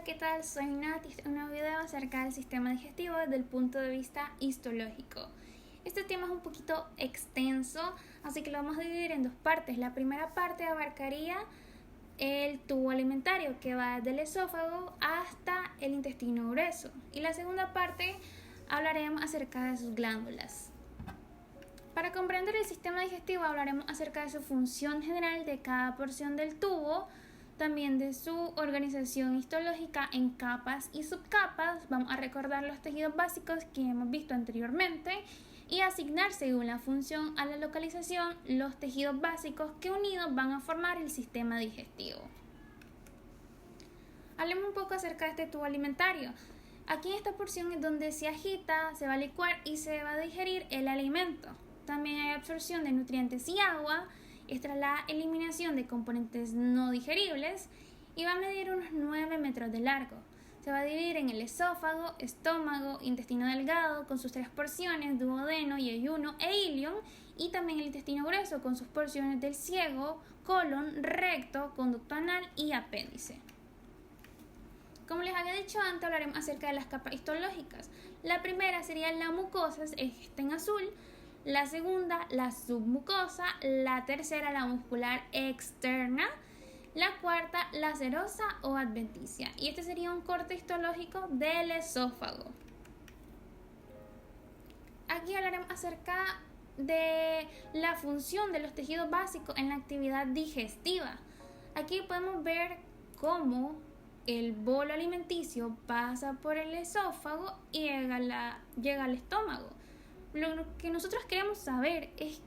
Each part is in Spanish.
Hola, ¿qué tal? Soy Nat y este es un nuevo video acerca del sistema digestivo desde el punto de vista histológico. Este tema es un poquito extenso, así que lo vamos a dividir en dos partes. La primera parte abarcaría el tubo alimentario que va desde el esófago hasta el intestino grueso. Y la segunda parte hablaremos acerca de sus glándulas. Para comprender el sistema digestivo hablaremos acerca de su función general de cada porción del tubo, también de su organización histológica en capas y subcapas. Vamos a recordar los tejidos básicos que hemos visto anteriormente y asignar según la función a la localización los tejidos básicos que unidos van a formar el sistema digestivo. Hablemos un poco acerca de este tubo alimentario. Aquí en esta porción es donde se agita, se va a licuar y se va a digerir el alimento. También hay absorción de nutrientes y agua. Esta es la eliminación de componentes no digeribles y va a medir unos 9 metros de largo. Se va a dividir en el esófago, estómago, intestino delgado con sus 3 porciones, duodeno, yeyuno e ilion, y también el intestino grueso con sus porciones del ciego, colon, recto, conducto anal y apéndice. Como les había dicho antes, hablaremos acerca de las capas histológicas. La primera sería la mucosa, esta en azul. La segunda, la submucosa. La tercera, la muscular externa. La cuarta, la serosa o adventicia. Y este sería un corte histológico del esófago. Aquí hablaremos acerca de la función de los tejidos básicos en la actividad digestiva. Aquí podemos ver cómo el bolo alimenticio pasa por el esófago y llega al estómago. Lo que nosotros queremos saber es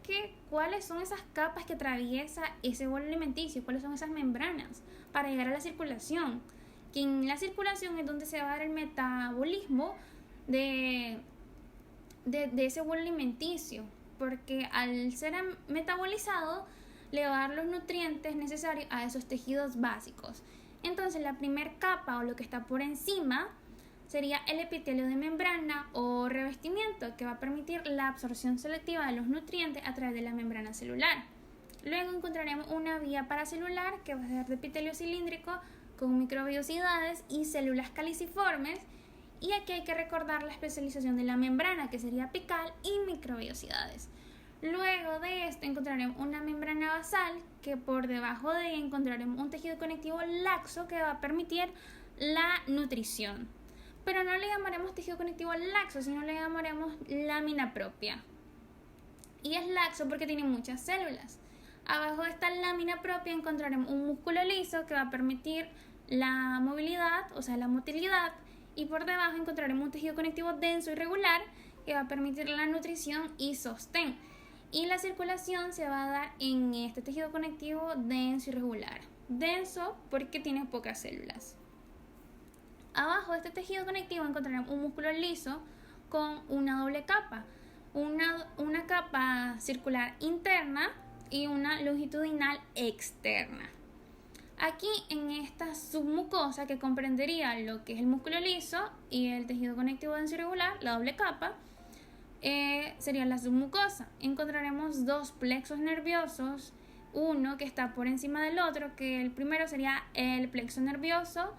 cuáles son esas capas que atraviesa ese bolo alimenticio, cuáles son esas membranas para llegar a la circulación. Que en la circulación es donde se va a dar el metabolismo de ese bolo alimenticio, porque al ser metabolizado le va a dar los nutrientes necesarios a esos tejidos básicos. Entonces la primera capa o lo que está por encima sería el epitelio de membrana o revestimiento, que va a permitir la absorción selectiva de los nutrientes a través de la membrana celular. Luego encontraremos una vía paracelular que va a ser de epitelio cilíndrico con microvellosidades y células caliciformes, y aquí hay que recordar la especialización de la membrana, que sería apical y microvellosidades. Luego de esto encontraremos una membrana basal, que por debajo de ella encontraremos un tejido conectivo laxo que va a permitir la nutrición. Pero no le llamaremos tejido conectivo laxo, sino le llamaremos lámina propia. Y es laxo porque tiene muchas células. Abajo de esta lámina propia encontraremos un músculo liso que va a permitir la movilidad, o sea la motilidad. Y por debajo encontraremos un tejido conectivo denso y regular que va a permitir la nutrición y sostén. Y la circulación se va a dar en este tejido conectivo denso y regular. Denso porque tiene pocas células. Abajo de este tejido conectivo encontraremos un músculo liso con una doble capa. Una capa circular interna y una longitudinal externa. Aquí en esta submucosa, que comprendería lo que es el músculo liso y el tejido conectivo denso y regular, la doble capa, sería la submucosa. Encontraremos dos plexos nerviosos, uno que está por encima del otro, que el primero sería el plexo nervioso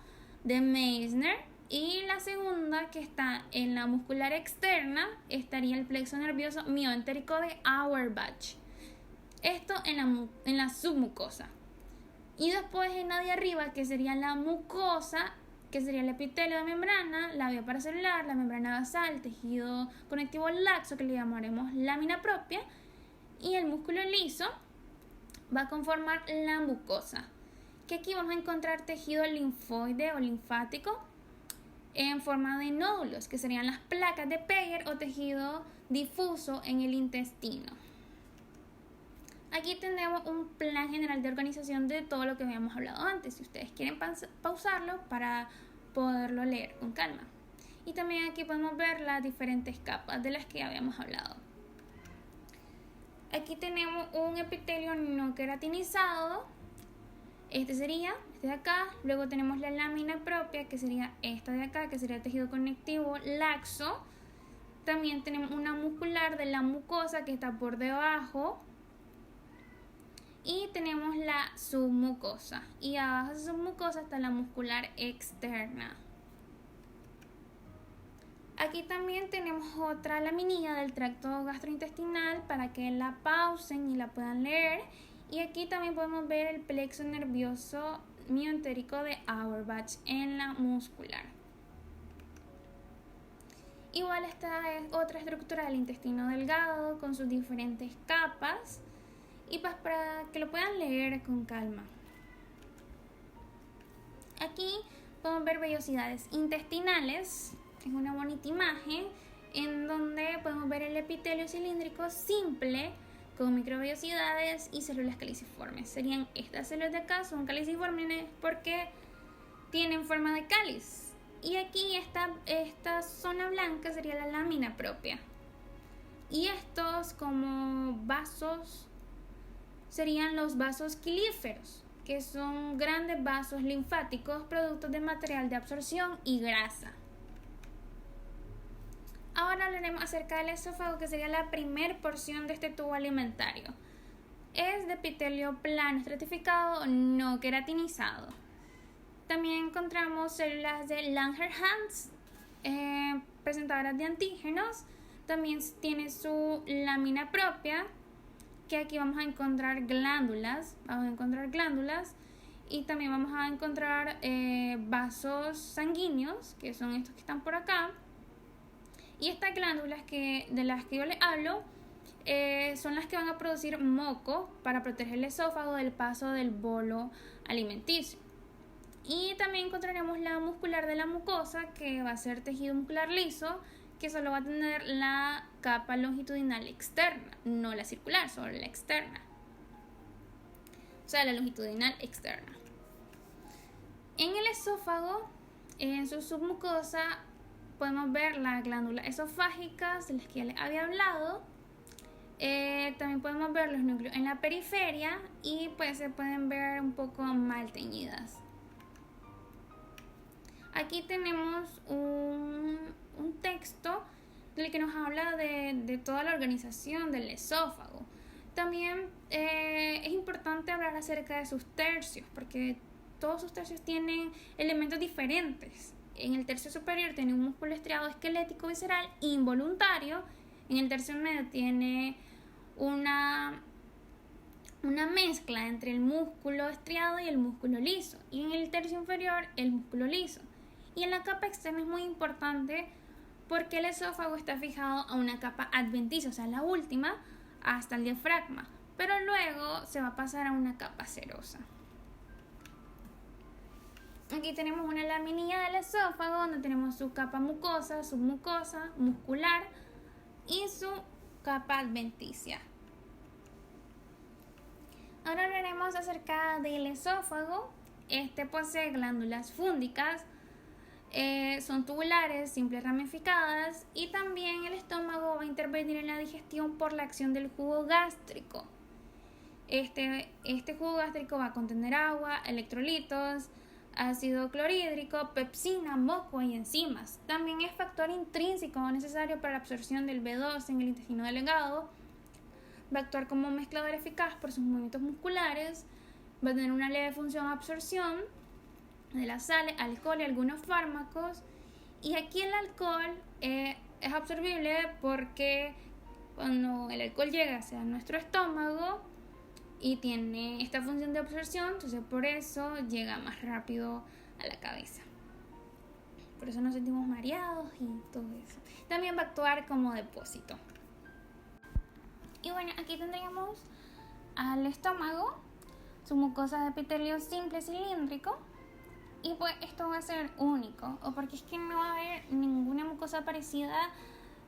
de Meissner, y la segunda, que está en la muscular externa, estaría el plexo nervioso mioentérico de Auerbach. Esto en la submucosa. Y después en la de arriba, que sería la mucosa, que sería el epitelio de membrana, la vía paracelular, la membrana basal, tejido conectivo laxo, que le llamaremos lámina propia, y el músculo liso va a conformar la mucosa, que aquí vamos a encontrar tejido linfoide o linfático en forma de nódulos, que serían las placas de Peyer o tejido difuso en el intestino. Aquí tenemos un plan general de organización de todo lo que habíamos hablado antes, si ustedes quieren pausarlo para poderlo leer con calma. Y también aquí podemos ver las diferentes capas de las que habíamos hablado. Aquí tenemos un epitelio no queratinizado, este de acá. Luego tenemos la lámina propia, que sería esta de acá, que sería el tejido conectivo laxo. También tenemos una muscular de la mucosa que está por debajo. Y tenemos la submucosa. Y abajo de esa submucosa está la muscular externa. Aquí también tenemos otra laminilla del tracto gastrointestinal para que la pausen y la puedan leer. Y aquí también podemos ver el plexo nervioso mioentérico de Auerbach en la muscular. Igual esta es otra estructura del intestino delgado con sus diferentes capas. Y pues para que lo puedan leer con calma. Aquí podemos ver vellosidades intestinales. Es una bonita imagen en donde podemos ver el epitelio cilíndrico simple con microvellosidades y células caliciformes. Serían estas células de acá, son caliciformes porque tienen forma de cáliz. Y aquí esta zona blanca sería la lámina propia. Y estos como vasos serían los vasos quilíferos, que son grandes vasos linfáticos productos de material de absorción y grasa. Ahora hablaremos acerca del esófago, que sería la primer porción de este tubo alimentario. Es de epitelio plano estratificado, no queratinizado. También encontramos células de Langerhans, presentadoras de antígenos. También tiene su lámina propia, que aquí vamos a encontrar glándulas. Y también vamos a encontrar vasos sanguíneos, que son estos que están por acá. Y estas glándulas de las que yo les hablo son las que van a producir moco para proteger el esófago del paso del bolo alimenticio. Y también encontraremos la muscular de la mucosa, que va a ser tejido muscular liso, que solo va a tener la capa longitudinal externa, no la circular, solo la externa. O sea, la longitudinal externa. En el esófago, en su submucosa, podemos ver las glándulas esofágicas de las que ya les había hablado. También podemos ver los núcleos en la periferia y pues se pueden ver un poco mal teñidas. Aquí tenemos un texto del que nos habla de toda la organización del esófago. También es importante hablar acerca de sus tercios, porque todos sus tercios tienen elementos diferentes. En el tercio superior tiene un músculo estriado esquelético visceral involuntario. En el tercio medio tiene una mezcla entre el músculo estriado y el músculo liso. Y en el tercio inferior el músculo liso. Y en la capa externa es muy importante porque el esófago está fijado a una capa adventicia, o sea, la última, hasta el diafragma. Pero luego se va a pasar a una capa serosa. Aquí tenemos una laminilla del esófago donde tenemos su capa mucosa, submucosa, muscular y su capa adventicia. Ahora hablaremos acerca del esófago. Este posee glándulas fúndicas, son tubulares, simples, ramificadas, y también el estómago va a intervenir en la digestión por la acción del jugo gástrico. Este jugo gástrico va a contener agua, electrolitos, ácido clorhídrico, pepsina, moco y enzimas. También es factor intrínseco necesario para la absorción del B12 en el intestino delgado. Va a actuar como mezclador eficaz por sus movimientos musculares. Va a tener una leve función de absorción de las sales, alcohol y algunos fármacos. Y aquí el alcohol es absorbible porque cuando el alcohol llega hacia nuestro estómago y tiene esta función de absorción, entonces por eso llega más rápido a la cabeza. Por eso nos sentimos mareados y todo eso. También va a actuar como depósito. Y bueno, aquí tendríamos al estómago, su mucosa de epitelio simple cilíndrico. Y pues esto va a ser único, o porque es que no va a haber ninguna mucosa parecida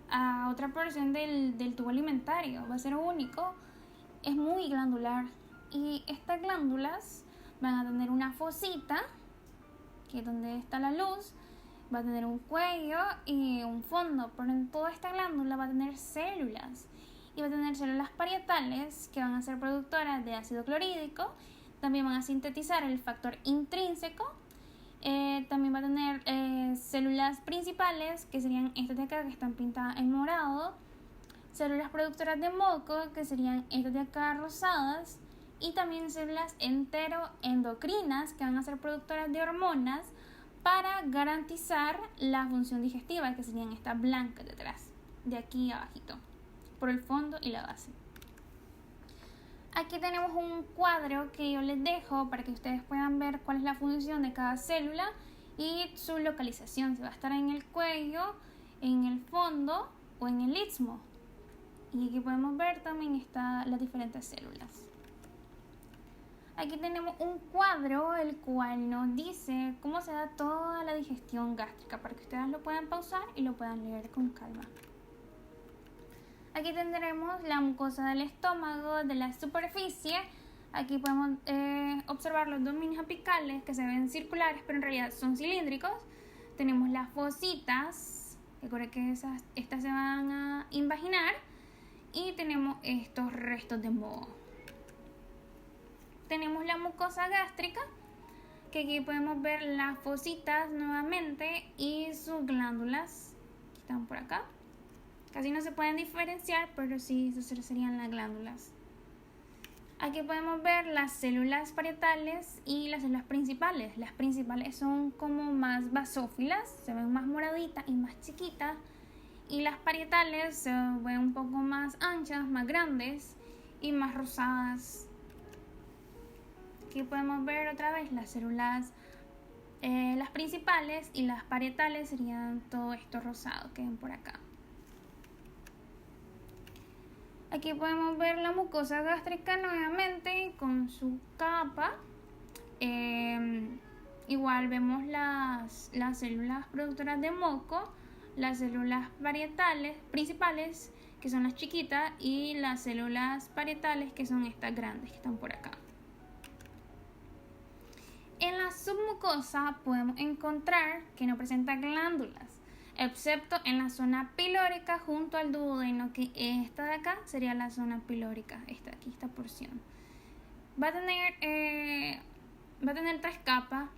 a otra porción del tubo alimentario. Va a ser único. Es muy glandular y estas glándulas van a tener una fosita, que es donde está la luz, va a tener un cuello y un fondo, pero en toda esta glándula va a tener células y va a tener células parietales que van a ser productoras de ácido clorhídrico. También van a sintetizar el factor intrínseco. También va a tener células principales, que serían estas de acá que están pintadas en morado, células productoras de moco, que serían estas de acá rosadas, y también células enteroendocrinas que van a ser productoras de hormonas para garantizar la función digestiva, que serían estas blancas detrás, de aquí abajito, por el fondo y la base. Aquí tenemos un cuadro que yo les dejo para que ustedes puedan ver cuál es la función de cada célula y su localización, si va a estar en el cuello, en el fondo o en el istmo. Y aquí podemos ver también las diferentes células. Aquí tenemos un cuadro el cual nos dice cómo se da toda la digestión gástrica para que ustedes lo puedan pausar y lo puedan leer con calma. Aquí tendremos la mucosa del estómago, de la superficie. Aquí podemos observar los dominios apicales que se ven circulares pero en realidad son cilíndricos. Tenemos las fositas, recuerden que estas se van a invaginar. Y tenemos estos restos de moho. Tenemos la mucosa gástrica, que aquí podemos ver las fositas nuevamente y sus glándulas, que están por acá. Casi no se pueden diferenciar, pero sí, esas serían las glándulas. Aquí podemos ver las células parietales y las células principales. Las principales son como más basófilas, se ven más moraditas y más chiquitas. Y las parietales se ven un poco más anchas, más grandes y más rosadas. Aquí podemos ver otra vez las células, las principales y las parietales serían todo esto rosado que ven por acá. Aquí podemos ver la mucosa gástrica nuevamente con su capa. Igual vemos las células productoras de moco, las células parietales principales, que son las chiquitas, y las células parietales, que son estas grandes que están por acá. En la submucosa podemos encontrar que no presenta glándulas, excepto en la zona pilórica junto al duodeno, que esta de acá sería la zona pilórica, esta porción. Va a tener 3 capas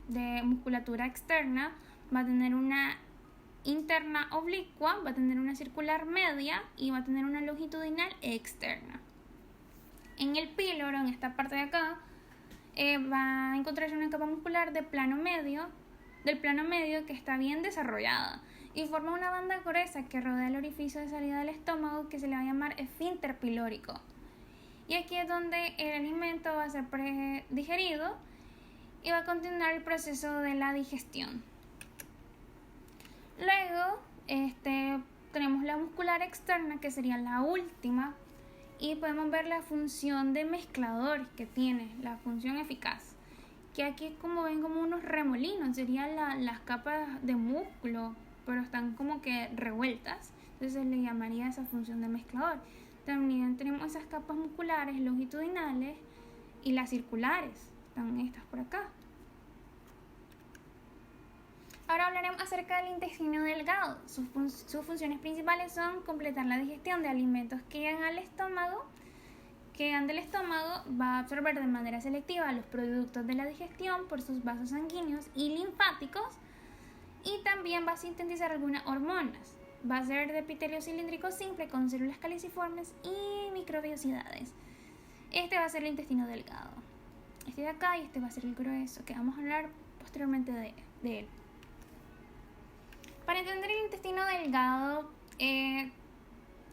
de musculatura externa, va a tener una interna oblicua, va a tener una circular media y va a tener una longitudinal externa. En el píloro, en esta parte de acá, va a encontrarse una capa muscular del plano medio que está bien desarrollada y forma una banda gruesa que rodea el orificio de salida del estómago, que se le va a llamar esfínter pilórico. Y aquí es donde el alimento va a ser digerido y va a continuar el proceso de la digestión. Luego tenemos la muscular externa, que sería la última, y podemos ver la función de mezclador que tiene, la función eficaz, que aquí como ven como unos remolinos, serían las capas de músculo, pero están como que revueltas, entonces le llamaría esa función de mezclador. También tenemos esas capas musculares longitudinales y las circulares, están estas por acá. Ahora hablaremos acerca del intestino delgado. Sus funciones principales son completar la digestión de alimentos que llegan al estómago, del estómago, va a absorber de manera selectiva los productos de la digestión por sus vasos sanguíneos y linfáticos, y también va a sintetizar algunas hormonas. Va a ser de epitelio cilíndrico simple con células caliciformes y microbiosidades. Este va a ser el intestino delgado. Este de acá, y este va a ser el grueso, que vamos a hablar posteriormente de él. Para entender el intestino delgado,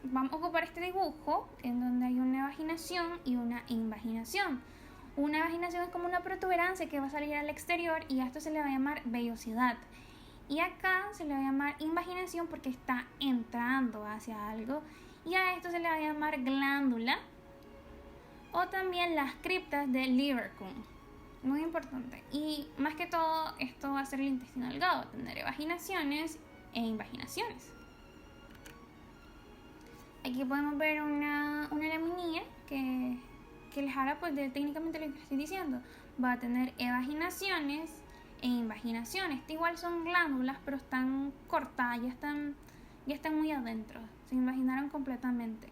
vamos a ocupar este dibujo en donde hay una evaginación y una invaginación. Una evaginación es como una protuberancia que va a salir al exterior y a esto se le va a llamar vellosidad. Y acá se le va a llamar invaginación porque está entrando hacia algo, y a esto se le va a llamar glándula, o también las criptas de Lieberkühn. Muy importante. Y más que todo, esto va a ser el intestino delgado, va a tener evaginaciones e invaginaciones. Aquí podemos ver una laminilla que les habla pues de técnicamente lo que estoy diciendo. Va a tener evaginaciones e invaginaciones. Igual son glándulas, pero están cortadas, ya están muy adentro, se invaginaron completamente.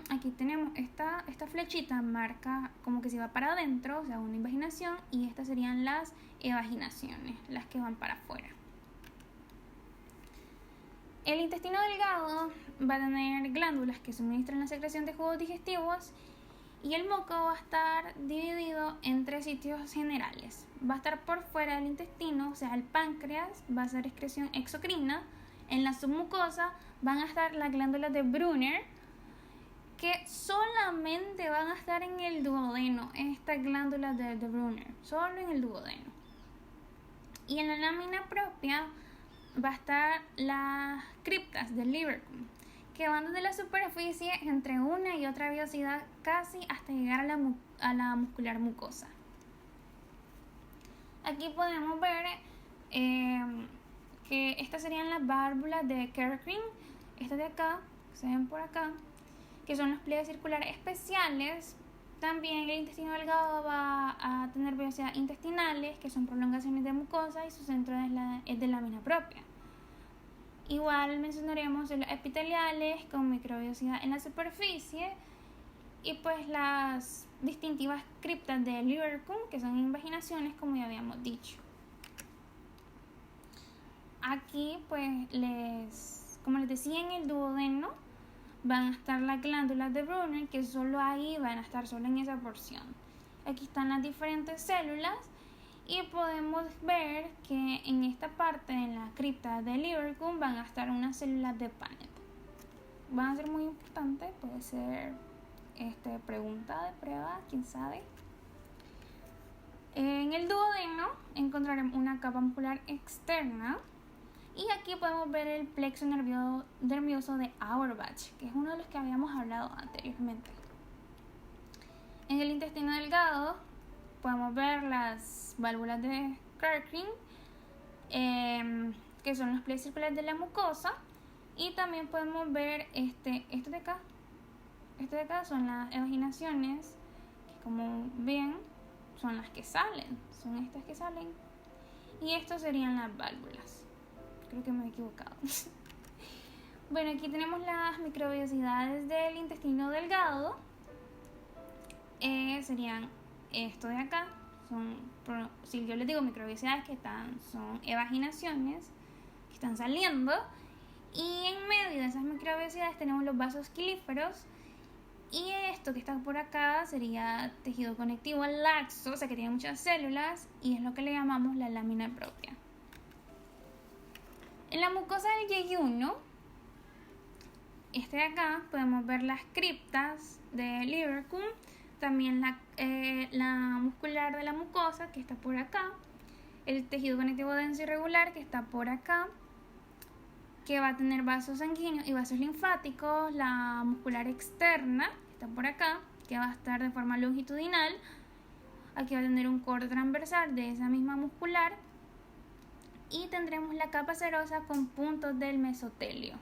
Aquí tenemos esta flechita, marca como que se va para adentro, o sea, una invaginación, y estas serían las evaginaciones, las que van para afuera. El intestino delgado va a tener glándulas que suministran la secreción de jugos digestivos, Y el moco va a estar dividido en 3 sitios generales. Va a estar por fuera del intestino, o sea, el páncreas va a ser excreción exocrina. En la submucosa van a estar las glándulas de Brunner, que solamente van a estar en el duodeno, estas glándulas de Brunner, solo en el duodeno. Y en la lámina propia va a estar las criptas del Lieberkühn, que van desde la superficie entre una y otra vellosidad casi hasta llegar a la muscular mucosa. Aquí podemos ver que estas serían las válvulas de Kerr-Green, estas de acá, que se ven por acá, que son los pliegues circulares especiales. También el intestino delgado va a tener vellosidades intestinales, que son prolongaciones de mucosa, y su centro es de lámina propia. Igual mencionaremos los epiteliales con microvellosidad en la superficie, y pues las distintivas criptas de Lieberkühn, que son invaginaciones, como ya habíamos dicho. Aquí pues como les decía, en el duodeno van a estar las glándulas de Brunner, que solo ahí van a estar solo en esa porción. Aquí están las diferentes células y podemos ver que en esta parte, en la cripta de Lieberkühn, van a estar unas células de Paneth. Van a ser muy importantes, puede ser pregunta de prueba, quién sabe. En el duodeno encontraremos una capa muscular externa. Y aquí podemos ver el plexo nervioso de Auerbach, que es uno de los que habíamos hablado anteriormente. En el intestino delgado podemos ver las válvulas de Kerr-Green, que son los pliegues circulares de la mucosa. Y también podemos ver esto de acá. Esto de acá son las evaginaciones, que como ven son las que salen, son estas que salen. Y estos serían las válvulas. Creo que me he equivocado. Bueno, aquí tenemos las microvellosidades del intestino delgado. Serían esto de acá. Si yo les digo microvellosidades, son evaginaciones que están saliendo. Y en medio de esas microvellosidades tenemos los vasos quilíferos. Y esto que está por acá sería tejido conectivo laxo, o sea que tiene muchas células, y es lo que le llamamos la lámina propia. En la mucosa del yeyuno, de acá, podemos ver las criptas de Lieberkühn, también la muscular de la mucosa, que está por acá, el tejido conectivo denso y regular, que está por acá, que va a tener vasos sanguíneos y vasos linfáticos, la muscular externa, que está por acá, que va a estar de forma longitudinal. Aquí va a tener un corte transversal de esa misma muscular. Y tendremos la capa serosa con puntos del mesotelio.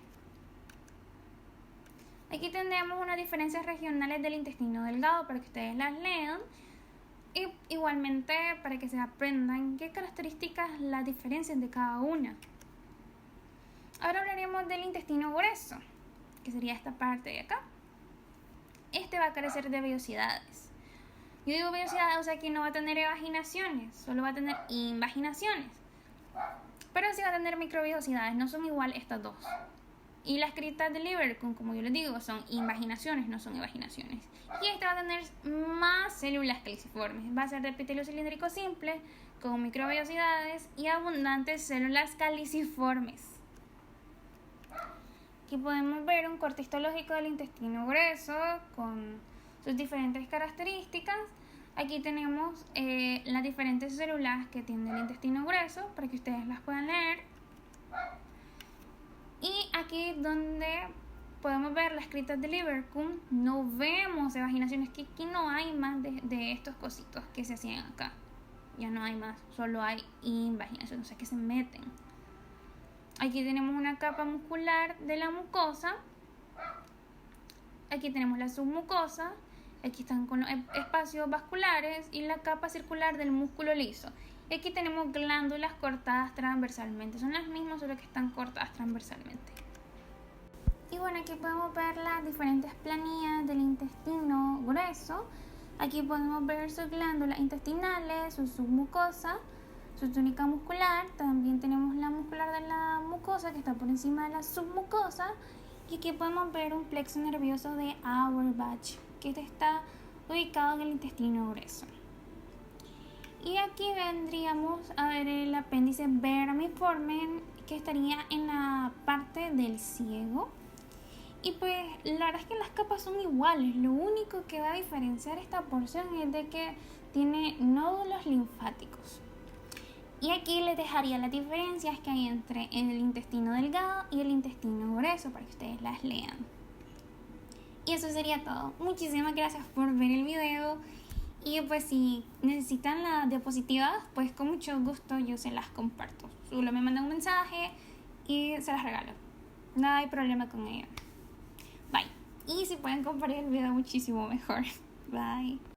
Aquí tendremos unas diferencias regionales del intestino delgado para que ustedes las lean. Y igualmente para que se aprendan qué características las diferencian de cada una. Ahora hablaremos del intestino grueso, que sería esta parte de acá. Va a carecer de vellosidades. Yo digo vellosidades, o sea que no va a tener evaginaciones, solo va a tener invaginaciones. Pero sí va a tener microvellosidades, no son igual estas dos. Y las criptas de Lieberkühn, como yo les digo, son invaginaciones, no son evaginaciones. Y va a tener más células caliciformes. Va a ser de epitelio cilíndrico simple, con microvellosidades y abundantes células caliciformes. Aquí podemos ver un corte histológico del intestino grueso con sus diferentes características. Aquí tenemos las diferentes células que tiene el intestino grueso para que ustedes las puedan leer. Y aquí donde podemos ver las criptas de Lieberkühn, no vemos evaginaciones, que aquí no hay más de estos cositos que se hacían acá. Ya no hay más, solo hay invaginaciones, o sea que se meten. Aquí tenemos una capa muscular de la mucosa. Aquí tenemos la submucosa. Aquí están con los espacios vasculares y la capa circular del músculo liso. Y aquí tenemos glándulas cortadas transversalmente. Son las mismas, solo que están cortadas transversalmente. Y bueno, aquí podemos ver las diferentes planillas del intestino grueso. Aquí podemos ver sus glándulas intestinales, su submucosa, su túnica muscular. También tenemos la muscular de la mucosa que está por encima de la submucosa. Y aquí podemos ver un plexo nervioso de Auerbach, que está ubicado en el intestino grueso. Y aquí vendríamos a ver el apéndice vermiforme, que estaría en la parte del ciego. Y pues la verdad es que las capas son iguales, lo único que va a diferenciar esta porción es de que tiene nódulos linfáticos. Y aquí les dejaría las diferencias que hay entre el intestino delgado y el intestino grueso para que ustedes las lean. Y eso sería todo. Muchísimas gracias por ver el video. Y pues si necesitan las diapositivas, pues con mucho gusto yo se las comparto. Solo me mandan un mensaje y se las regalo. No hay problema con ello. Bye. Y si pueden compartir el video, muchísimo mejor. Bye.